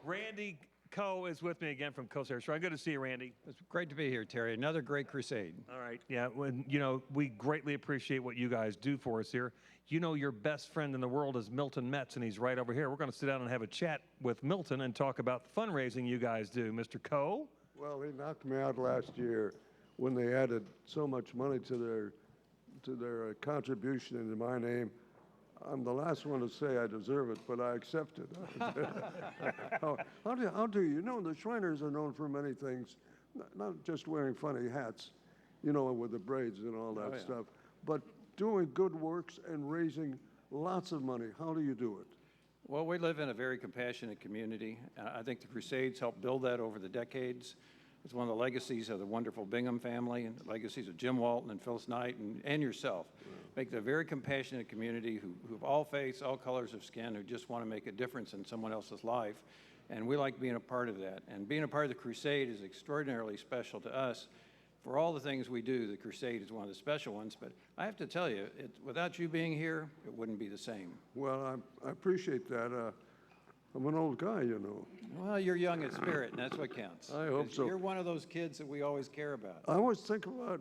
Randy Coe is with me again from Coast Shrine. Good to see you, Randy. It's great to be here, Terry. Another great crusade. All right. Yeah, we greatly appreciate what you guys do for us here. You know, your best friend in the world is Milton Metz, and he's right over here. We're going to sit down and have a chat with Milton and talk about the fundraising you guys do. Mr. Coe? Well, he knocked me out last year when they added so much money to their contribution into my name. I'm the last one to say I deserve it, but I accept it. How do you know? The Shriners are known for many things, not just wearing funny hats, with the braids and all that stuff, but doing good works and raising lots of money. How do you do it? Well, we live in a very compassionate community. I think the Crusades helped build that over the decades. It's one of the legacies of the wonderful Bingham family and the legacies of Jim Walton and Phyllis Knight and yourself. Make it a very compassionate community who have all faiths, all colors of skin, who just want to make a difference in someone else's life. And we like being a part of that. And being a part of the Crusade is extraordinarily special to us. For all the things we do, the Crusade is one of the special ones. But I have to tell you, without you being here, it wouldn't be the same. Well, I appreciate that. I'm an old guy, Well, you're young in spirit, and that's what counts. I hope so. You're one of those kids that we always care about. I always think about,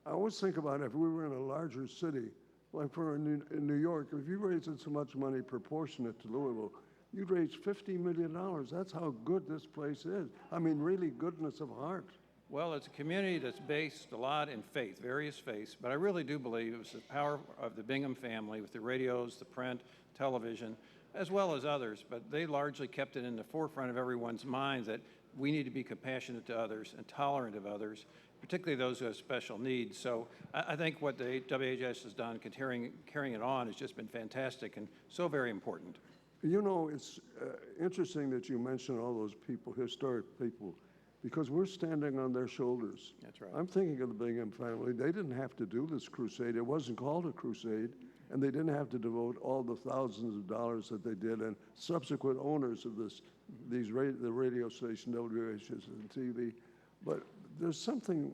I always think about if we were in a larger city, like in New York, if you raised so much money proportionate to Louisville, you'd raise $50 million. That's how good this place is. I mean, really goodness of heart. Well, it's a community that's based a lot in faith, various faiths, but I really do believe it was the power of the Bingham family with the radios, the print, television, as well as others, but they largely kept it in the forefront of everyone's minds that we need to be compassionate to others and tolerant of others, particularly those who have special needs. So I think what the WHAS has done, carrying it on, has just been fantastic and so very important. It's interesting that you mention all those people, historic people, because we're standing on their shoulders. That's right. I'm thinking of the Bingham family. They didn't have to do this crusade. It wasn't called a crusade, and they didn't have to devote all the thousands of dollars that they did, and subsequent owners of the radio station, WHAS and TV. But there's something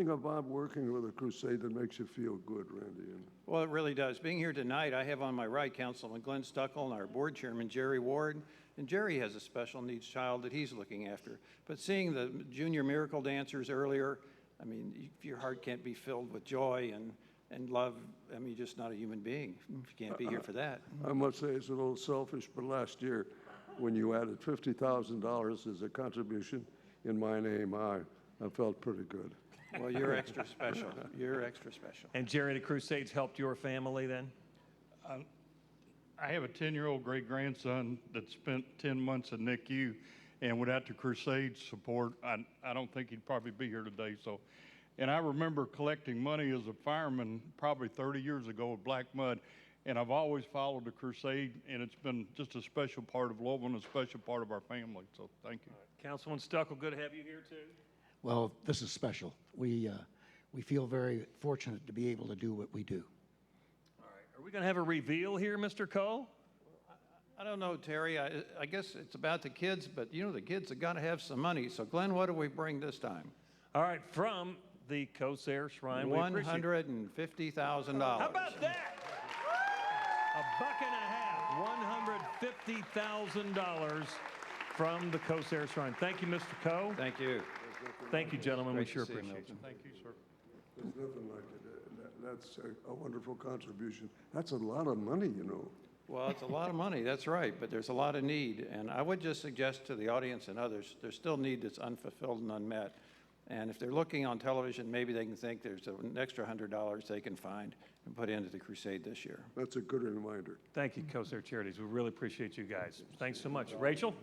about working with a crusade that makes you feel good, Randy. Well, it really does. Being here tonight, I have on my right Councilman Glenn Stuckel and our board chairman, Jerry Ward. And Jerry has a special needs child that he's looking after. But seeing the junior miracle dancers earlier, I mean, if your heart can't be filled with joy and love, I mean, you're just not a human being if you can't be here for that. I must say it's a little selfish, but last year, when you added $50,000 as a contribution in my name, I felt pretty good. Well, you're extra special. You're extra special. And Jerry, the Crusades helped your family then? I have a 10-year-old great-grandson that spent 10 months in NICU, and without the Crusade support, I don't think he'd probably be here today. And I remember collecting money as a fireman probably 30 years ago with black mud, and I've always followed the Crusade, and it's been just a special part of Louisville and a special part of our family, so thank you. Councilman Stuckel, good to have you here too. Well, this is special. We feel very fortunate to be able to do what we do. All right. Are we going to have a reveal here, Mr. Coe? I don't know, Terry. I guess it's about the kids, but the kids have got to have some money. So, Glenn, what do we bring this time? All right, from the Corsair Shrine, $150,000. How about that? $150,000 from the Corsair Shrine. Thank you, Mr. Coe. Thank you. Thank you, gentlemen. We sure Great to see you, appreciate you. Thank you, sir. There's nothing like it. That's a wonderful contribution. That's a lot of money, Well, it's a lot of money, that's right, but there's a lot of need. And I would just suggest to the audience and others, there's still need that's unfulfilled and unmet. And if they're looking on television, maybe they can think there's an extra $100 they can find and put into the crusade this year. That's a good reminder. Thank you, Corsair Charities. We really appreciate you guys. Thanks so much. Rachel?